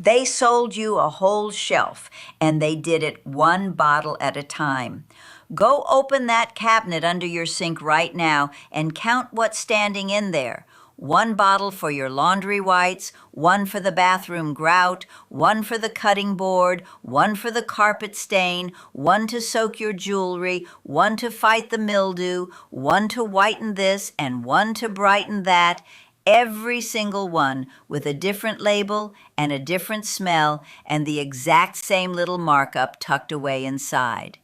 They sold you a whole shelf, and they did it one bottle at a time. Go open that cabinet under your sink right now and count what's standing in there. One bottle for your laundry whites, one for the bathroom grout, one for the cutting board, one for the carpet stain, one to soak your jewelry, one to fight the mildew, one to whiten this, and one to brighten that. Every single one with a different label and a different smell and the exact same little markup tucked away inside.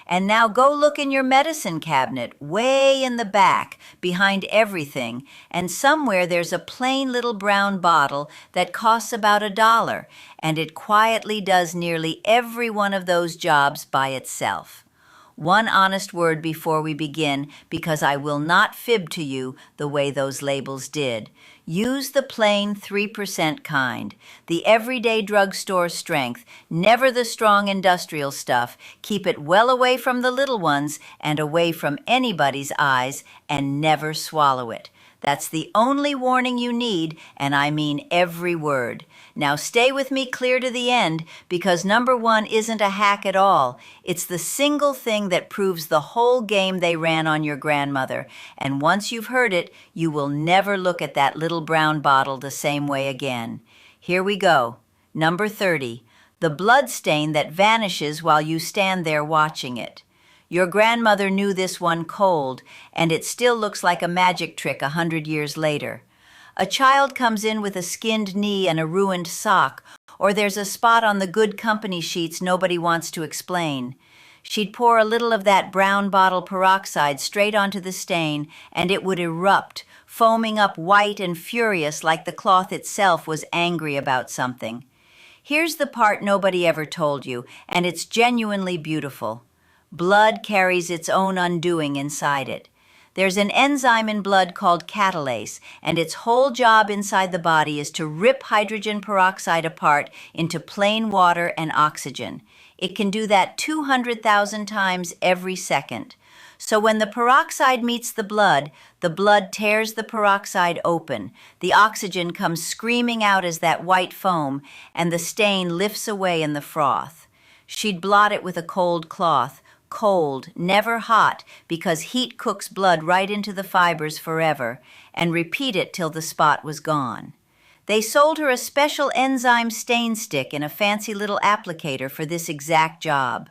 And now go look in your medicine cabinet, way in the back, behind everything, and somewhere there's a plain little brown bottle that costs about $1, and it quietly does nearly every one of those jobs by itself. One honest word before we begin, because I will not fib to you the way those labels did. Use the plain 3% kind, the everyday drugstore strength, never the strong industrial stuff. Keep it well away from the little ones and away from anybody's eyes, and never swallow it. That's the only warning you need, and I mean every word. Now stay with me clear to the end, because number 1 isn't a hack at all. It's the single thing that proves the whole game they ran on your grandmother, and once you've heard it, you will never look at that little brown bottle the same way again. Here we go. Number 30, the blood stain that vanishes while you stand there watching it. Your grandmother knew this one cold, and it still looks like a magic trick 100 years later. A child comes in with a skinned knee and a ruined sock, or there's a spot on the good company sheets nobody wants to explain. She'd pour a little of that brown bottle peroxide straight onto the stain, and it would erupt, foaming up white and furious like the cloth itself was angry about something. Here's the part nobody ever told you, and it's genuinely beautiful. Blood carries its own undoing inside it. There's an enzyme in blood called catalase, and its whole job inside the body is to rip hydrogen peroxide apart into plain water and oxygen. It can do that 200,000 times every second. So when the peroxide meets the blood tears the peroxide open. The oxygen comes screaming out as that white foam, and the stain lifts away in the froth. She'd blot it with a cold cloth. Cold, never hot, because heat cooks blood right into the fibers forever, and repeat it till the spot was gone. They sold her a special enzyme stain stick in a fancy little applicator for this exact job.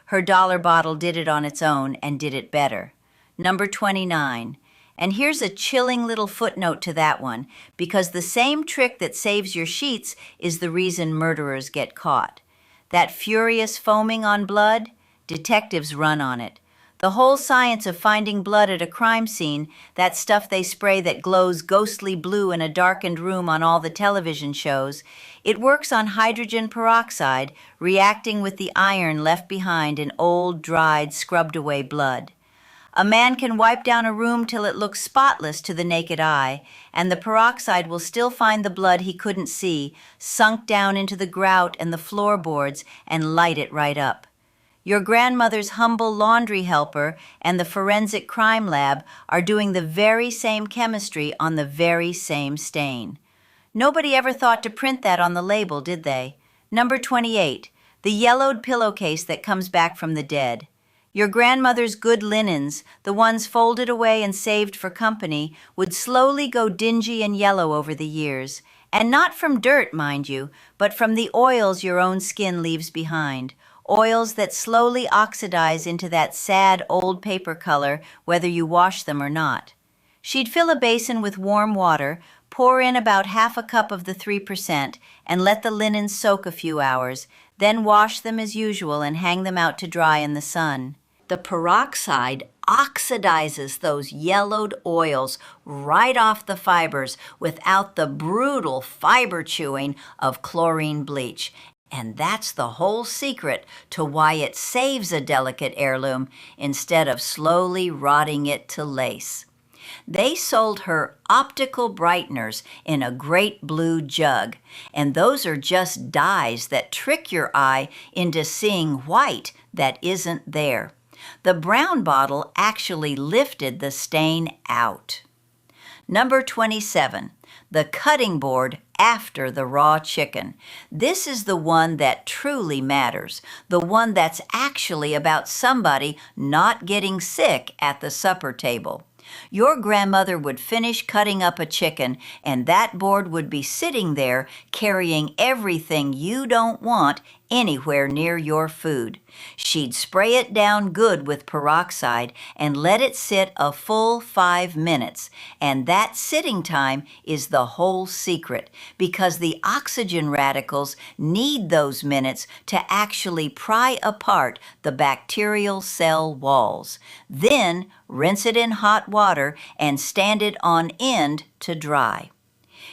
Her dollar bottle did it on its own and did it better. Number 29. And here's a chilling little footnote to that one, because the same trick that saves your sheets is the reason murderers get caught. That furious foaming on blood? Detectives run on it. The whole science of finding blood at a crime scene, that stuff they spray that glows ghostly blue in a darkened room on all the television shows, it works on hydrogen peroxide, reacting with the iron left behind in old, dried, scrubbed-away blood. A man can wipe down a room till it looks spotless to the naked eye, and the peroxide will still find the blood he couldn't see, sunk down into the grout and the floorboards, and light it right up. Your grandmother's humble laundry helper and the forensic crime lab are doing the very same chemistry on the very same stain. Nobody ever thought to print that on the label, did they? Number 28, the yellowed pillowcase that comes back from the dead. Your grandmother's good linens, the ones folded away and saved for company, would slowly go dingy and yellow over the years. And not from dirt, mind you, but from the oils your own skin leaves behind. Oils that slowly oxidize into that sad old paper color whether you wash them or not. She'd fill a basin with warm water, pour in about half a cup of the 3%, and let the linens soak a few hours, then wash them as usual and hang them out to dry in the sun. The peroxide oxidizes those yellowed oils right off the fibers without the brutal fiber chewing of chlorine bleach. And that's the whole secret to why it saves a delicate heirloom instead of slowly rotting it to lace. They sold her optical brighteners in a great blue jug, and those are just dyes that trick your eye into seeing white that isn't there. The brown bottle actually lifted the stain out. Number 27. the cutting board after the raw chicken. This is the one that truly matters, the one that's actually about somebody not getting sick at the supper table. Your grandmother would finish cutting up a chicken, and that board would be sitting there carrying everything you don't want anywhere near your food. She'd spray it down good with peroxide and let it sit a full 5 minutes. And that sitting time is the whole secret, because the oxygen radicals need those minutes to actually pry apart the bacterial cell walls. Then rinse it in hot water and stand it on end to dry.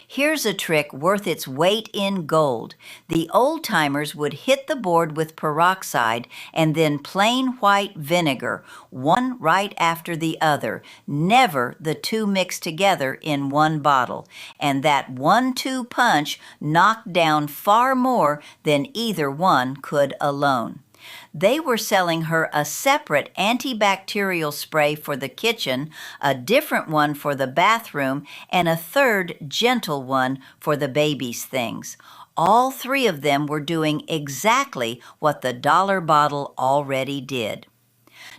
Here's a trick worth its weight in gold. The old-timers would hit the board with peroxide and then plain white vinegar, one right after the other, never the two mixed together in one bottle. And that 1-2 punch knocked down far more than either one could alone. They were selling her a separate antibacterial spray for the kitchen, a different one for the bathroom, and a third gentle one for the baby's things. All three of them were doing exactly what the dollar bottle already did.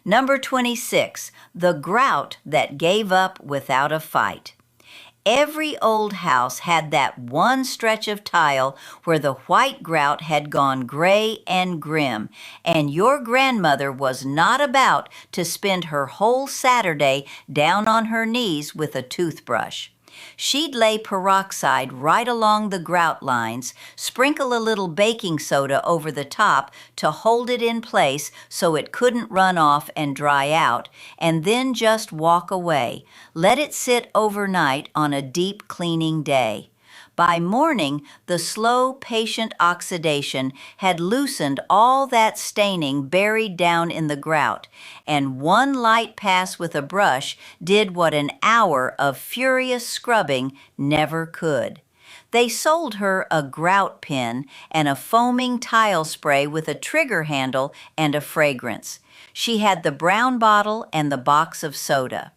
Number 26, the grout that gave up without a fight. Every old house had that one stretch of tile where the white grout had gone gray and grim, and your grandmother was not about to spend her whole Saturday down on her knees with a toothbrush. She'd lay peroxide right along the grout lines, sprinkle a little baking soda over the top to hold it in place so it couldn't run off and dry out, and then just walk away. Let it sit overnight on a deep cleaning day. By morning, the slow, patient oxidation had loosened all that staining buried down in the grout, and one light pass with a brush did what an hour of furious scrubbing never could. They sold her a grout pin and a foaming tile spray with a trigger handle and a fragrance. She had the brown bottle and the box of soda.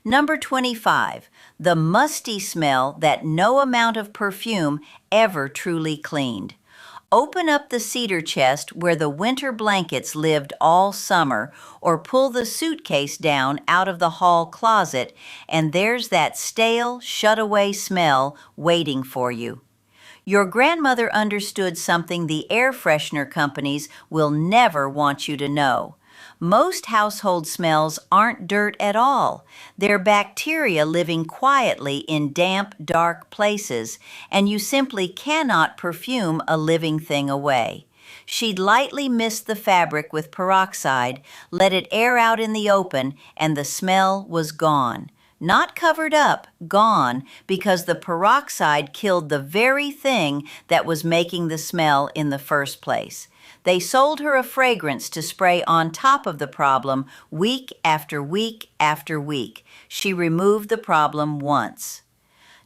Number 25, the musty smell that no amount of perfume ever truly cleaned. Open up the cedar chest where the winter blankets lived all summer, or pull the suitcase down out of the hall closet, and there's that stale, shut-away smell waiting for you. Your grandmother understood something the air freshener companies will never want you to know. Most household smells aren't dirt at all. They're bacteria living quietly in damp, dark places, and you simply cannot perfume a living thing away. She'd lightly mist the fabric with peroxide, let it air out in the open, and the smell was gone. Not covered up, gone, because the peroxide killed the very thing that was making the smell in the first place. They sold her a fragrance to spray on top of the problem week after week after week. She removed the problem once.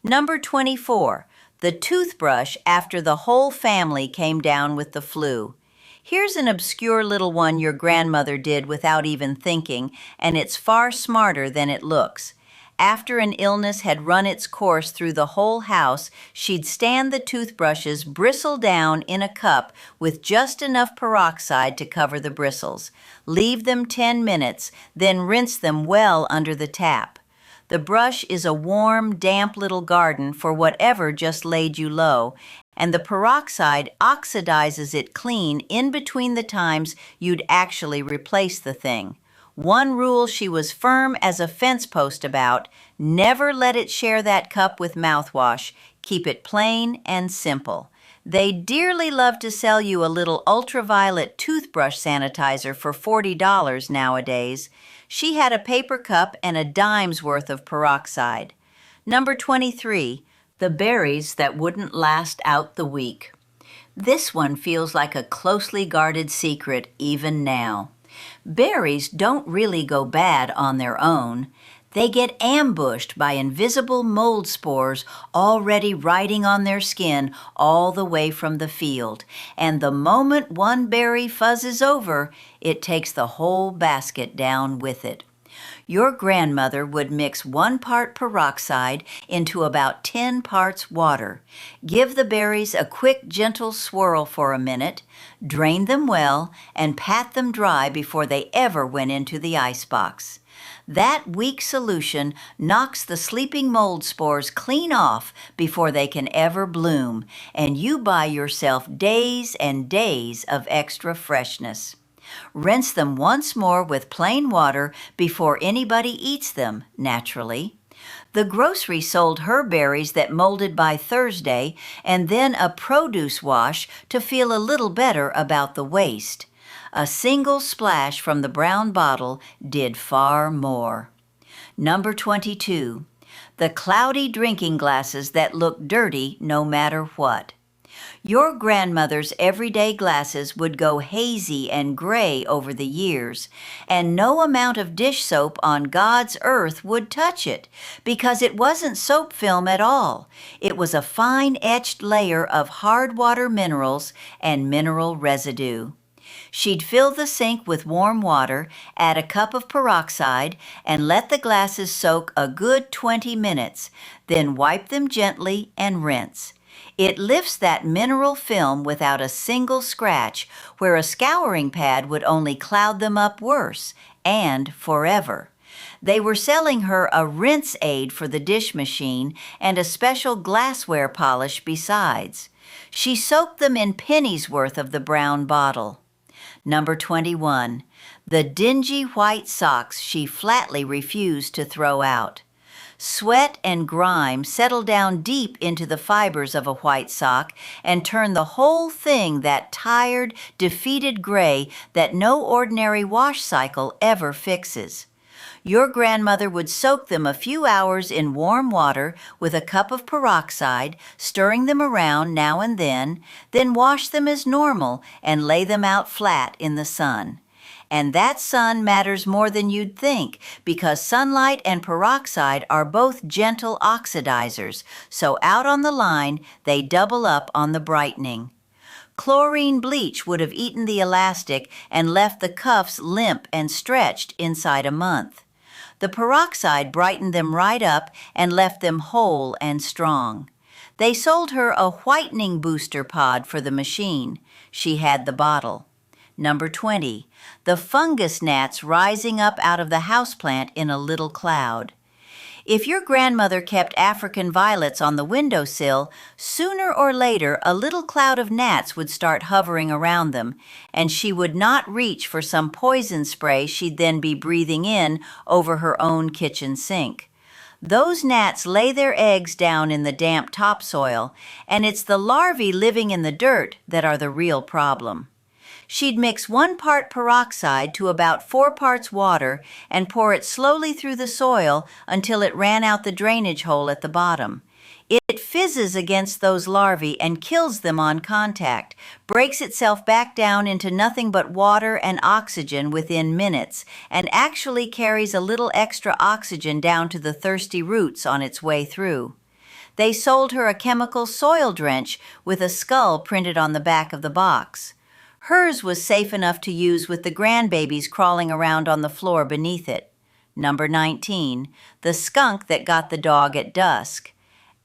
Number 24, the toothbrush after the whole family came down with the flu. Here's an obscure little one your grandmother did without even thinking, and it's far smarter than it looks. After an illness had run its course through the whole house, she'd stand the toothbrushes bristle down in a cup with just enough peroxide to cover the bristles. Leave them 10 minutes, then rinse them well under the tap. The brush is a warm, damp little garden for whatever just laid you low, and the peroxide oxidizes it clean in between the times you'd actually replace the thing. One rule she was firm as a fence post about: never let it share that cup with mouthwash. Keep it plain and simple. They dearly love to sell you a little ultraviolet toothbrush sanitizer for $40 nowadays. She had a paper cup and a dime's worth of peroxide. Number 23, the berries that wouldn't last out the week. This one feels like a closely guarded secret even now. Berries don't really go bad on their own. They get ambushed by invisible mold spores already riding on their skin all the way from the field. And the moment one berry fuzzes over, it takes the whole basket down with it. your grandmother would mix 1 part peroxide into about 10 parts water. Give the berries a quick, gentle swirl for a minute, drain them well, and pat them dry before they ever went into the icebox. That weak solution knocks the sleeping mold spores clean off before they can ever bloom, and you buy yourself days and days of extra freshness. Rinse them once more with plain water before anybody eats them, naturally. The grocery sold her berries that molded by Thursday and then a produce wash to feel a little better about the waste. A single splash from the brown bottle did far more. Number 22. The cloudy drinking glasses that look dirty no matter what. Your grandmother's everyday glasses would go hazy and gray over the years, and no amount of dish soap on God's earth would touch it, because it wasn't soap film at all. It was a fine etched layer of hard water minerals and mineral residue. She'd fill the sink with warm water, add a cup of peroxide, and let the glasses soak a good 20 minutes, then wipe them gently and rinse. It lifts that mineral film without a single scratch, where a scouring pad would only cloud them up worse, and forever. They were selling her a rinse aid for the dish machine and a special glassware polish besides. She soaked them in pennies worth of the brown bottle. Number 21. The dingy white socks she flatly refused to throw out. Sweat and grime settle down deep into the fibers of a white sock and turn the whole thing that tired, defeated gray that no ordinary wash cycle ever fixes. Your grandmother would soak them a few hours in warm water with a cup of peroxide, stirring them around now and then wash them as normal and lay them out flat in the sun. And that sun matters more than you'd think, because sunlight and peroxide are both gentle oxidizers, so out on the line they double up on the brightening. Chlorine bleach would have eaten the elastic and left the cuffs limp and stretched inside a month. The peroxide brightened them right up and left them whole and strong. They sold her a whitening booster pod for the machine. She had the bottle. Number 20. The fungus gnats rising up out of the houseplant in a little cloud. If your grandmother kept African violets on the windowsill, sooner or later a little cloud of gnats would start hovering around them, and she would not reach for some poison spray she'd then be breathing in over her own kitchen sink. Those gnats lay their eggs down in the damp topsoil, and it's the larvae living in the dirt that are the real problem. She'd mix 1 part peroxide to about 4 parts water and pour it slowly through the soil until it ran out the drainage hole at the bottom. It fizzes against those larvae and kills them on contact, breaks itself back down into nothing but water and oxygen within minutes, and actually carries a little extra oxygen down to the thirsty roots on its way through. They sold her a chemical soil drench with a skull printed on the back of the box. Hers was safe enough to use with the grandbabies crawling around on the floor beneath it. Number 19. The skunk that got the dog at dusk.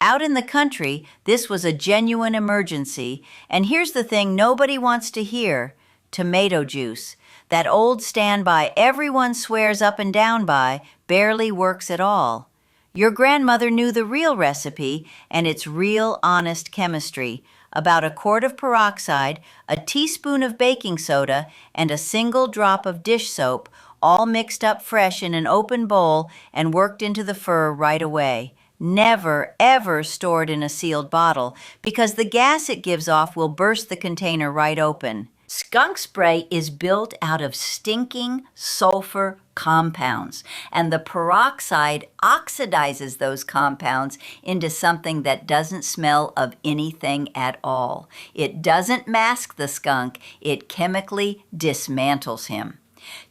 Out in the country, this was a genuine emergency, and here's the thing nobody wants to hear. Tomato juice. That old standby everyone swears up and down by barely works at all. Your grandmother knew the real recipe, and it's real honest chemistry. About a quart of peroxide, a teaspoon of baking soda, and a single drop of dish soap, all mixed up fresh in an open bowl and worked into the fur right away. Never, ever stored in a sealed bottle, because the gas it gives off will burst the container right open. Skunk spray is built out of stinking sulfur compounds, and the peroxide oxidizes those compounds into something that doesn't smell of anything at all. It doesn't mask the skunk, it chemically dismantles him.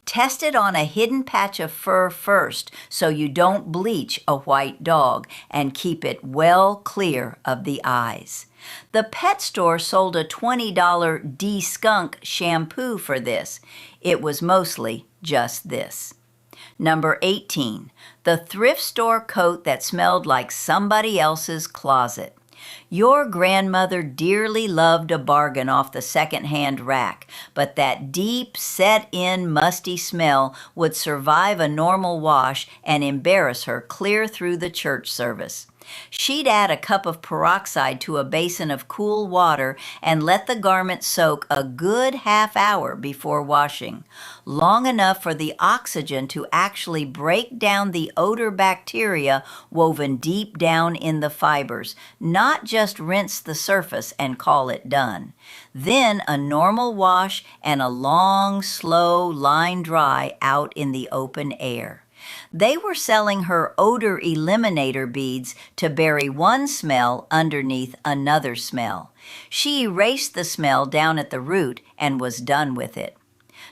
Test it on a hidden patch of fur first so you don't bleach a white dog, and keep it well clear of the eyes. The pet store sold a $20 de-skunk shampoo for this. It was mostly just this. Number 18, the thrift store coat that smelled like somebody else's closet. Your grandmother dearly loved a bargain off the second-hand rack, but that deep, set-in, musty smell would survive a normal wash and embarrass her clear through the church service. She'd add a cup of peroxide to a basin of cool water and let the garment soak a good half hour before washing, long enough for the oxygen to actually break down the odor bacteria woven deep down in the fibers, not just rinse the surface and call it done. Then a normal wash and a long, slow line dry out in the open air. They were selling her odor eliminator beads to bury one smell underneath another smell. She erased the smell down at the root and was done with it.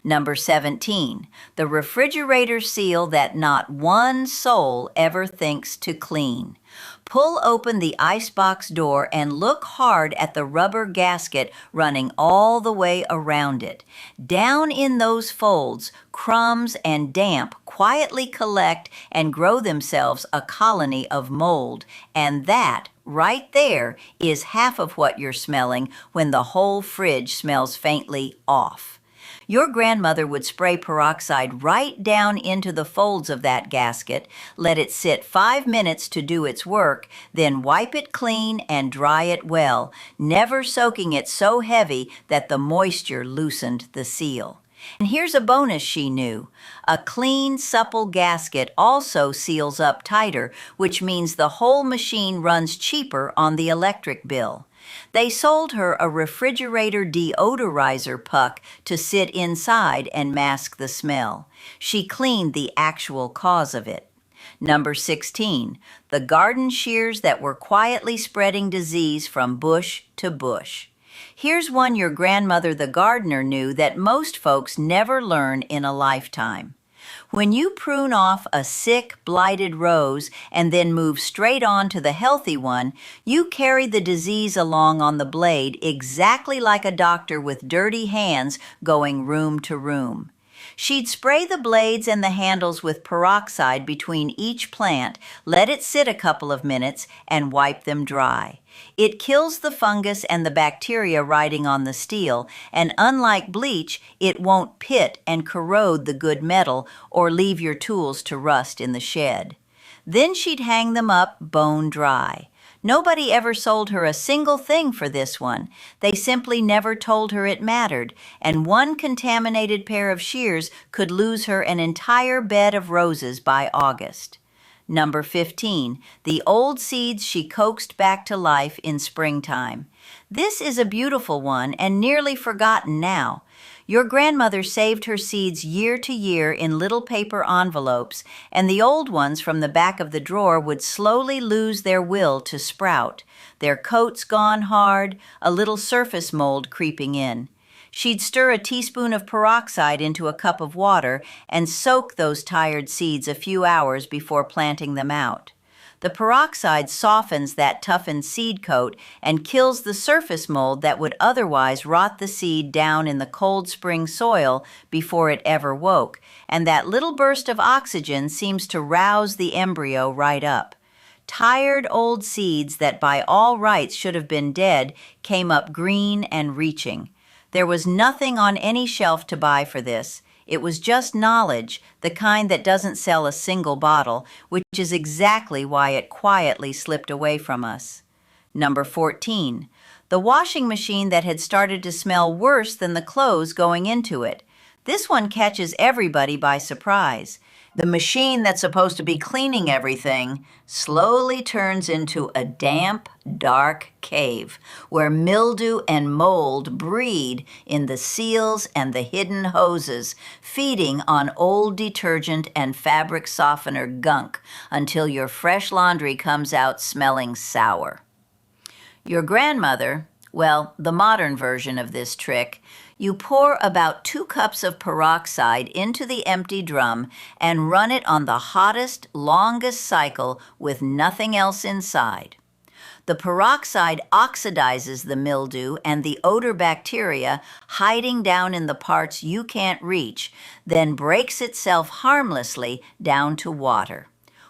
Number 17, the refrigerator seal that not one soul ever thinks to clean. Pull open the icebox door and look hard at the rubber gasket running all the way around it. Down in those folds, crumbs and damp quietly collect and grow themselves a colony of mold, and that, right there, is half of what you're smelling when the whole fridge smells faintly off. Your grandmother would spray peroxide right down into the folds of that gasket, let it sit 5 minutes to do its work, then wipe it clean and dry it well, never soaking it so heavy that the moisture loosened the seal. And here's a bonus she knew. A clean, supple gasket also seals up tighter, which means the whole machine runs cheaper on the electric bill. They sold her a refrigerator deodorizer puck to sit inside and mask the smell. She cleaned the actual cause of it. Number 16, the garden shears that were quietly spreading disease from bush to bush. Here's one your grandmother the gardener knew that most folks never learn in a lifetime. When you prune off a sick, blighted rose and then move straight on to the healthy one, you carry the disease along on the blade exactly like a doctor with dirty hands going room to room. She'd spray the blades and the handles with peroxide between each plant, let it sit a couple of minutes, and wipe them dry. It kills the fungus and the bacteria riding on the steel, and unlike bleach, it won't pit and corrode the good metal or leave your tools to rust in the shed. Then she'd hang them up bone dry. Nobody ever sold her a single thing for this one. They simply never told her it mattered, and one contaminated pair of shears could lose her an entire bed of roses by August. Number 15, the old seeds she coaxed back to life in springtime. This is a beautiful one and nearly forgotten now. Your grandmother saved her seeds year to year in little paper envelopes, and the old ones from the back of the drawer would slowly lose their will to sprout, their coats gone hard, a little surface mold creeping in. She'd stir a teaspoon of peroxide into a cup of water and soak those tired seeds a few hours before planting them out. The peroxide softens that toughened seed coat and kills the surface mold that would otherwise rot the seed down in the cold spring soil before it ever woke, and that little burst of oxygen seems to rouse the embryo right up. Tired old seeds that by all rights should have been dead came up green and reaching. There was nothing on any shelf to buy for this. It was just knowledge, the kind that doesn't sell a single bottle, which is exactly why it quietly slipped away from us. Number 14, the washing machine that had started to smell worse than the clothes going into it. This one catches everybody by surprise. The machine that's supposed to be cleaning everything slowly turns into a damp, dark cave where mildew and mold breed in the seals and the hidden hoses, feeding on old detergent and fabric softener gunk until your fresh laundry comes out smelling sour. Your grandmother, well, the modern version of this trick, you pour about 2 cups of peroxide into the empty drum and run it on the hottest, longest cycle with nothing else inside. The peroxide oxidizes the mildew and the odor bacteria hiding down in the parts you can't reach, then breaks itself harmlessly down to water.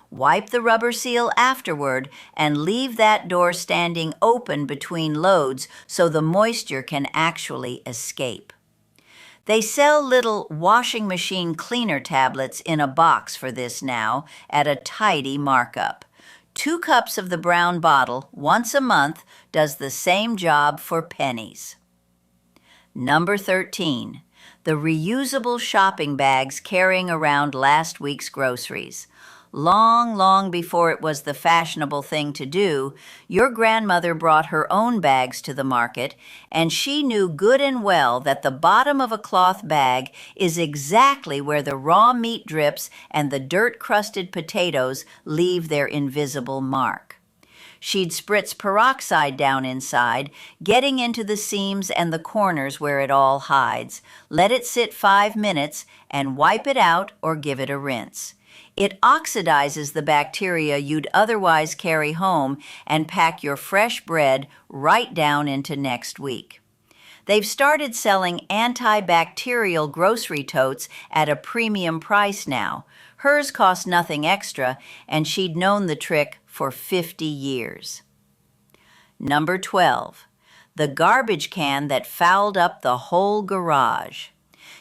Wipe the rubber seal afterward and leave that door standing open between loads so the moisture can actually escape. They sell little washing machine cleaner tablets in a box for this now at a tidy markup. 2 cups of the brown bottle once a month does the same job for pennies. Number 13, the reusable shopping bags carrying around last week's groceries. Long before it was the fashionable thing to do, your grandmother brought her own bags to the market, and she knew good and well that the bottom of a cloth bag is exactly where the raw meat drips and the dirt-crusted potatoes leave their invisible mark. She'd spritz peroxide down inside, getting into the seams and the corners where it all hides. Let it sit 5 minutes and wipe it out or give it a rinse. It oxidizes the bacteria you'd otherwise carry home and pack your fresh bread right down into next week. They've started selling antibacterial grocery totes at a premium price now. Hers cost nothing extra, and she'd known the trick for 50 years. Number 12, the garbage can that fouled up the whole garage.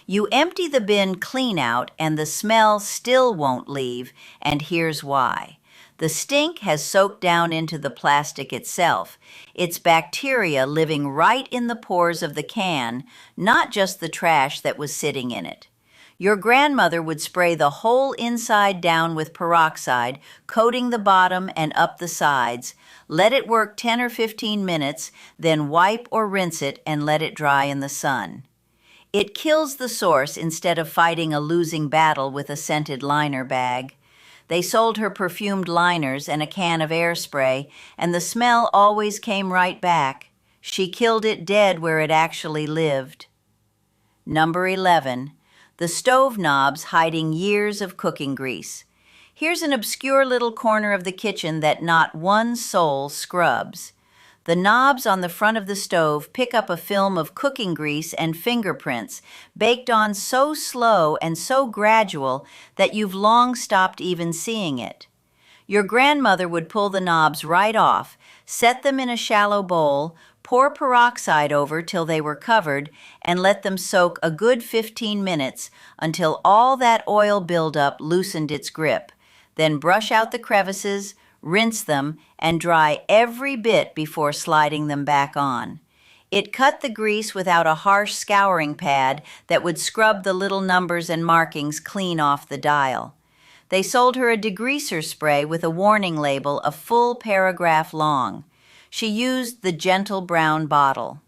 You empty the bin clean out and the smell still won't leave, and here's why. The stink has soaked down into the plastic itself. It's bacteria living right in the pores of the can, not just the trash that was sitting in it. Your grandmother would spray the whole inside down with peroxide, coating the bottom and up the sides. Let it work 10 or 15 minutes, then wipe or rinse it and let it dry in the sun. It kills the source instead of fighting a losing battle with a scented liner bag. They sold her perfumed liners and a can of air spray, and the smell always came right back. She killed it dead where it actually lived. Number 11, the stove knobs hiding years of cooking grease. Here's an obscure little corner of the kitchen that not one soul scrubs. The knobs on the front of the stove pick up a film of cooking grease and fingerprints, baked on so slow and so gradual that you've long stopped even seeing it. Your grandmother would pull the knobs right off, set them in a shallow bowl, pour peroxide over till they were covered, and let them soak a good 15 minutes until all that oil buildup loosened its grip. Then brush out the crevices, rinse them, and dry every bit before sliding them back on. It cut the grease without a harsh scouring pad that would scrub the little numbers and markings clean off the dial. They sold her a degreaser spray with a warning label a full paragraph long. She used the gentle brown bottle.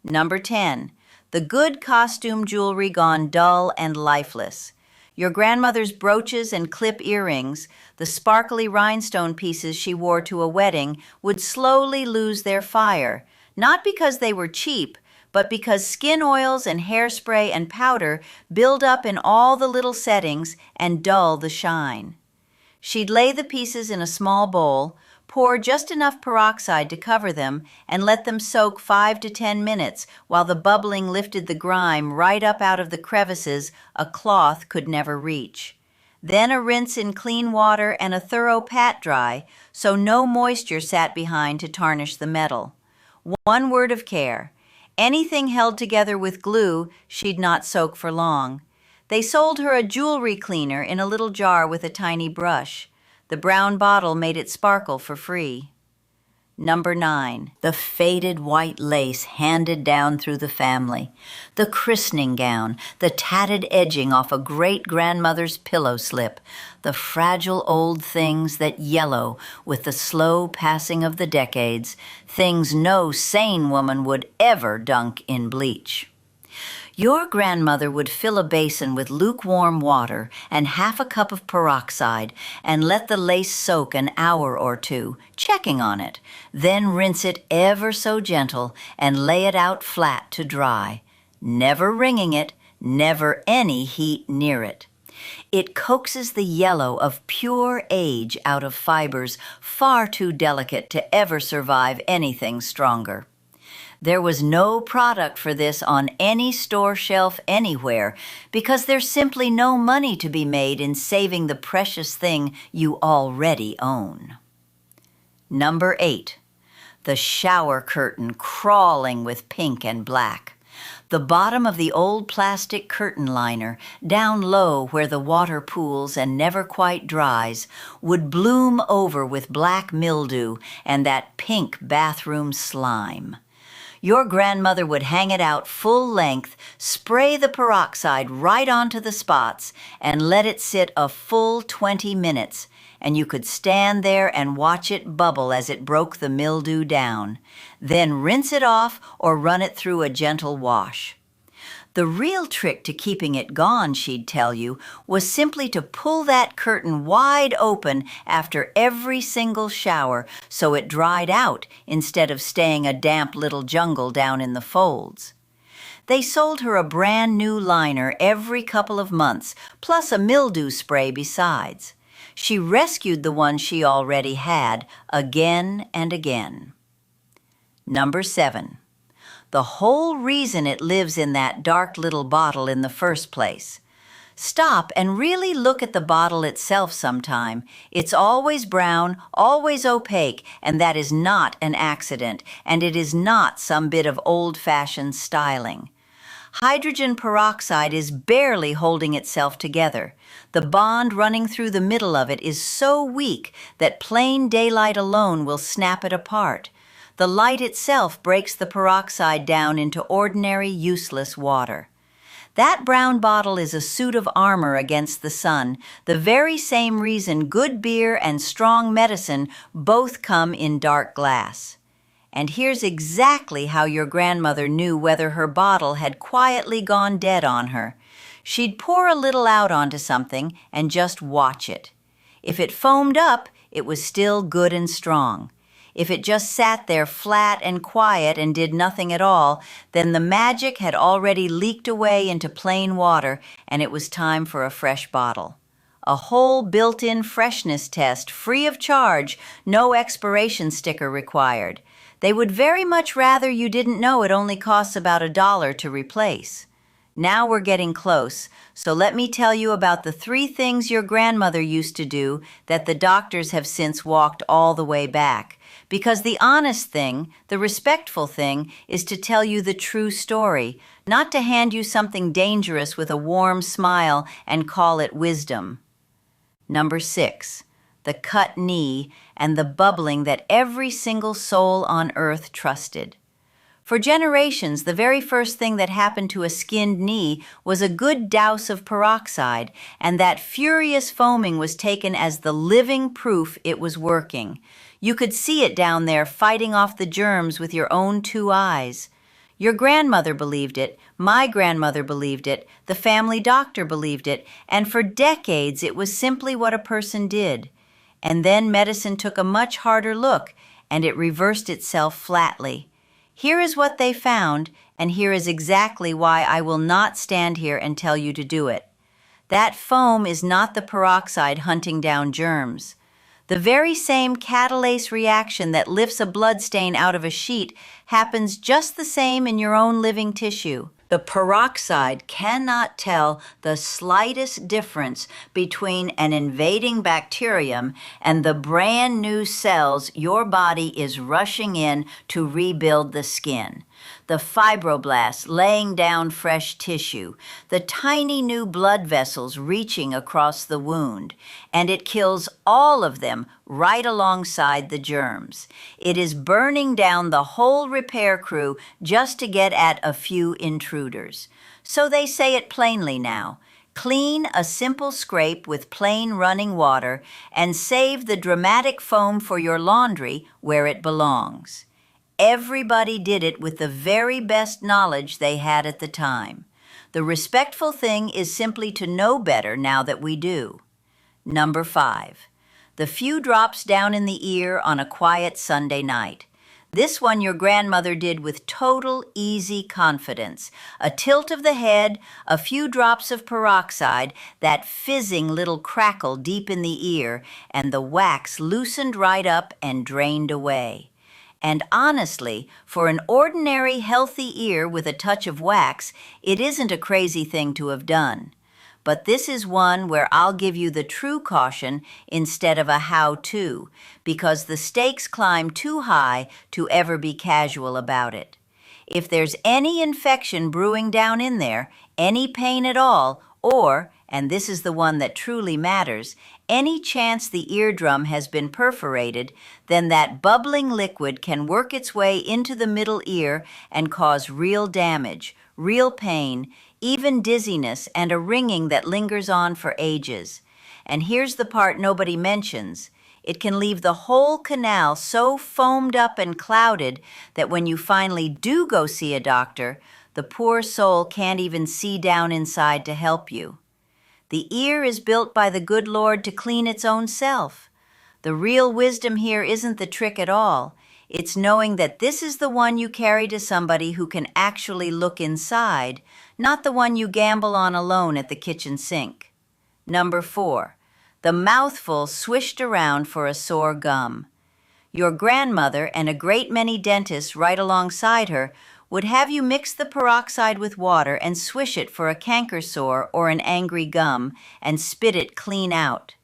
Number 10, the good costume jewelry gone dull and lifeless. Your grandmother's brooches and clip earrings, the sparkly rhinestone pieces she wore to a wedding, would slowly lose their fire, not because they were cheap, but because skin oils and hairspray and powder build up in all the little settings and dull the shine. She'd lay the pieces in a small bowl, pour just enough peroxide to cover them, and let them soak 5 to 10 minutes while the bubbling lifted the grime right up out of the crevices a cloth could never reach. Then a rinse in clean water and a thorough pat dry so no moisture sat behind to tarnish the metal. One word of care. Anything held together with glue she'd not soak for long. They sold her a jewelry cleaner in a little jar with a tiny brush. The brown bottle made it sparkle for free. Number 9, the faded white lace handed down through the family, the christening gown, the tatted edging off a great-grandmother's pillow slip, the fragile old things that yellow with the slow passing of the decades, things no sane woman would ever dunk in bleach. Your grandmother would fill a basin with lukewarm water and half a cup of peroxide and let the lace soak an hour or two, checking on it, then rinse it ever so gentle and lay it out flat to dry, never wringing it, never any heat near it. It coaxes the yellow of pure age out of fibers far too delicate to ever survive anything stronger. There was no product for this on any store shelf anywhere because there's simply no money to be made in saving the precious thing you already own. Number 8. The shower curtain crawling with pink and black. The bottom of the old plastic curtain liner, down low where the water pools and never quite dries, would bloom over with black mildew and that pink bathroom slime. Your grandmother would hang it out full length, spray the peroxide right onto the spots, and let it sit a full 20 minutes, and you could stand there and watch it bubble as it broke the mildew down. Then rinse it off or run it through a gentle wash. The real trick to keeping it gone, she'd tell you, was simply to pull that curtain wide open after every single shower so it dried out instead of staying a damp little jungle down in the folds. They sold her a brand new liner every couple of months, plus a mildew spray besides. She rescued the one she already had again and again. Number 7. The whole reason it lives in that dark little bottle in the first place. Stop and really look at the bottle itself sometime. It's always brown, always opaque, and that is not an accident, and it is not some bit of old-fashioned styling. Hydrogen peroxide is barely holding itself together. The bond running through the middle of it is so weak that plain daylight alone will snap it apart. The light itself breaks the peroxide down into ordinary, useless water. That brown bottle is a suit of armor against the sun, the very same reason good beer and strong medicine both come in dark glass. And here's exactly how your grandmother knew whether her bottle had quietly gone dead on her. She'd pour a little out onto something and just watch it. If it foamed up, it was still good and strong. If it just sat there flat and quiet and did nothing at all, then the magic had already leaked away into plain water and it was time for a fresh bottle. A whole built-in freshness test, free of charge, no expiration sticker required. They would very much rather you didn't know it only costs about $1 to replace. Now we're getting close, so let me tell you about the 3 things your grandmother used to do that the doctors have since walked all the way back. Because the honest thing, the respectful thing, is to tell you the true story, not to hand you something dangerous with a warm smile and call it wisdom. Number 6, the cut knee and the bubbling that every single soul on earth trusted. For generations, the very first thing that happened to a skinned knee was a good douse of peroxide, and that furious foaming was taken as the living proof it was working. You could see it down there fighting off the germs with your own 2 eyes. Your grandmother believed it, my grandmother believed it, the family doctor believed it, and for decades it was simply what a person did. And then medicine took a much harder look, and it reversed itself flatly. Here is what they found, and here is exactly why I will not stand here and tell you to do it. That foam is not the peroxide hunting down germs. The very same catalase reaction that lifts a bloodstain out of a sheet happens just the same in your own living tissue. The peroxide cannot tell the slightest difference between an invading bacterium and the brand new cells your body is rushing in to rebuild the skin. The fibroblasts laying down fresh tissue, the tiny new blood vessels reaching across the wound, and it kills all of them right alongside the germs. It is burning down the whole repair crew just to get at a few intruders. So they say it plainly now. Clean a simple scrape with plain running water and save the dramatic foam for your laundry where it belongs. Everybody did it with the very best knowledge they had at the time. The respectful thing is simply to know better now that we do. Number 5, the few drops down in the ear on a quiet Sunday night. This one your grandmother did with total easy confidence. A tilt of the head, a few drops of peroxide, that fizzing little crackle deep in the ear, and the wax loosened right up and drained away. And honestly, for an ordinary healthy ear with a touch of wax, it isn't a crazy thing to have done. But this is one where I'll give you the true caution instead of a how-to, because the stakes climb too high to ever be casual about it. If there's any infection brewing down in there, any pain at all, or, and this is the one that truly matters, any chance the eardrum has been perforated, then that bubbling liquid can work its way into the middle ear and cause real damage, real pain, even dizziness and a ringing that lingers on for ages. And here's the part nobody mentions. It can leave the whole canal so foamed up and clouded that when you finally do go see a doctor, the poor soul can't even see down inside to help you. The ear is built by the good Lord to clean its own self. The real wisdom here isn't the trick at all. It's knowing that this is the one you carry to somebody who can actually look inside, not the one you gamble on alone at the kitchen sink. Number 4, the mouthful swished around for a sore gum. Your grandmother and a great many dentists right alongside her would have you mix the peroxide with water and swish it for a canker sore or an angry gum and spit it clean out.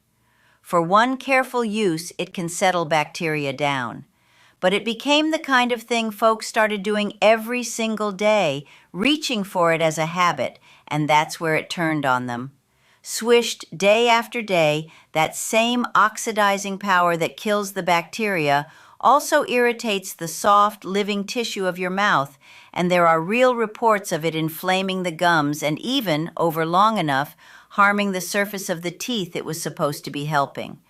For one careful use, it can settle bacteria down. But it became the kind of thing folks started doing every single day, reaching for it as a habit, and that's where it turned on them. Swished day after day, that same oxidizing power that kills the bacteria also irritates the soft, living tissue of your mouth, and there are real reports of it inflaming the gums and even, over long enough, harming the surface of the teeth it was supposed to be helping.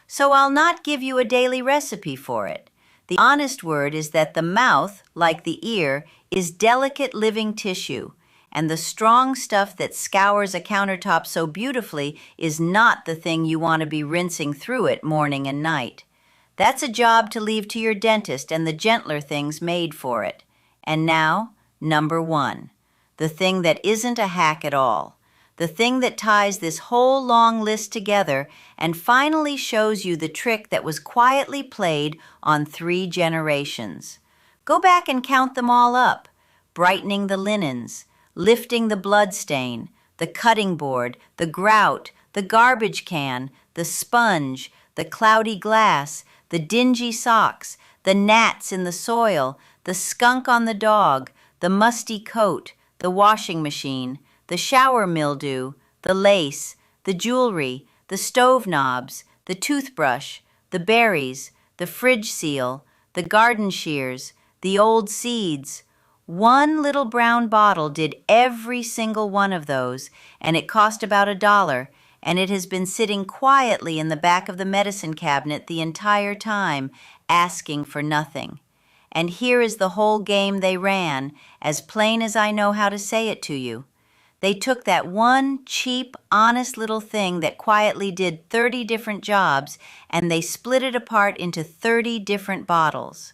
So I'll not give you a daily recipe for it. The honest word is that the mouth, like the ear, is delicate living tissue, and the strong stuff that scours a countertop so beautifully is not the thing you want to be rinsing through it morning and night. That's a job to leave to your dentist and the gentler things made for it. And now, number 1, the thing that isn't a hack at all. The thing that ties this whole long list together and finally shows you the trick that was quietly played on 3 generations. Go back and count them all up. Brightening the linens, lifting the blood stain, the cutting board, the grout, the garbage can, the sponge, the cloudy glass, the dingy socks, the gnats in the soil, the skunk on the dog, the musty coat, the washing machine, the shower mildew, the lace, the jewelry, the stove knobs, the toothbrush, the berries, the fridge seal, the garden shears, the old seeds. One little brown bottle did every single one of those, and it cost about $1, and it has been sitting quietly in the back of the medicine cabinet the entire time, asking for nothing. And here is the whole game they ran, as plain as I know how to say it to you. They took that one cheap, honest little thing that quietly did 30 different jobs, and they split it apart into 30 different bottles.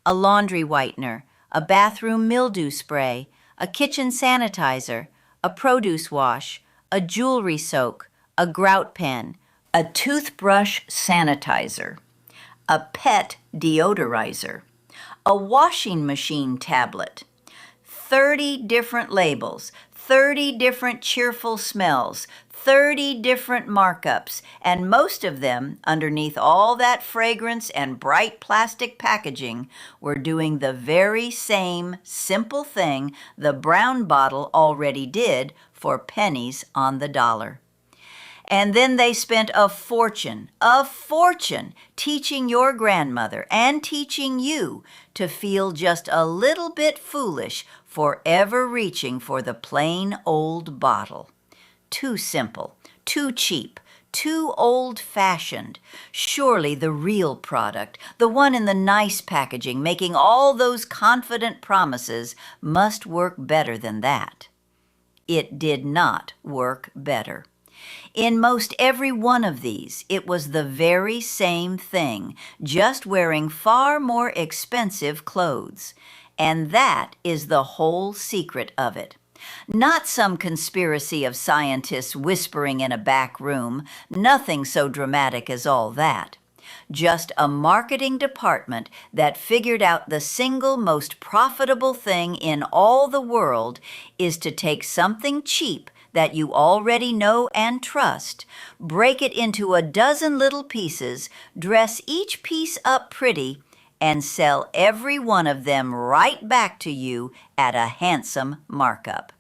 A laundry whitener, a bathroom mildew spray, a kitchen sanitizer, a produce wash, a jewelry soak, a grout pen, a toothbrush sanitizer, a pet deodorizer, a washing machine tablet, 30 different labels, 30 different cheerful smells, 30 different markups, and most of them, underneath all that fragrance and bright plastic packaging, were doing the very same simple thing the brown bottle already did for pennies on the dollar. And then they spent a fortune, teaching your grandmother and teaching you to feel just a little bit foolish for ever reaching for the plain old bottle. Too simple, too cheap, too old-fashioned. Surely the real product, the one in the nice packaging, making all those confident promises, must work better than that. It did not work better. In most every one of these, it was the very same thing, just wearing far more expensive clothes. And that is the whole secret of it. Not some conspiracy of scientists whispering in a back room, nothing so dramatic as all that. Just a marketing department that figured out the single most profitable thing in all the world is to take something cheap that you already know and trust, break it into a dozen little pieces, dress each piece up pretty, and sell every one of them right back to you at a handsome markup.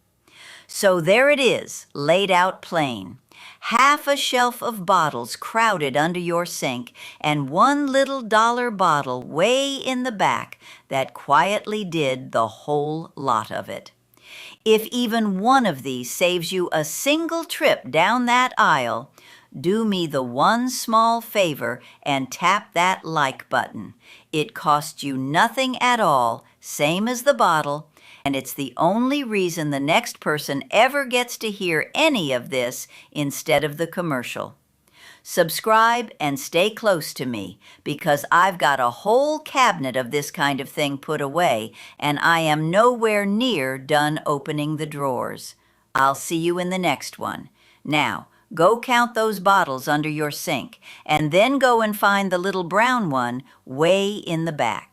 So there it is, laid out plain. Half a shelf of bottles crowded under your sink, and one little dollar bottle way in the back that quietly did the whole lot of it. If even one of these saves you a single trip down that aisle, do me the one small favor and tap that like button. It costs you nothing at all, same as the bottle, and it's the only reason the next person ever gets to hear any of this instead of the commercial. Subscribe and stay close to me, because I've got a whole cabinet of this kind of thing put away, and I am nowhere near done opening the drawers. I'll see you in the next one. Now, go count those bottles under your sink, and then go and find the little brown one way in the back.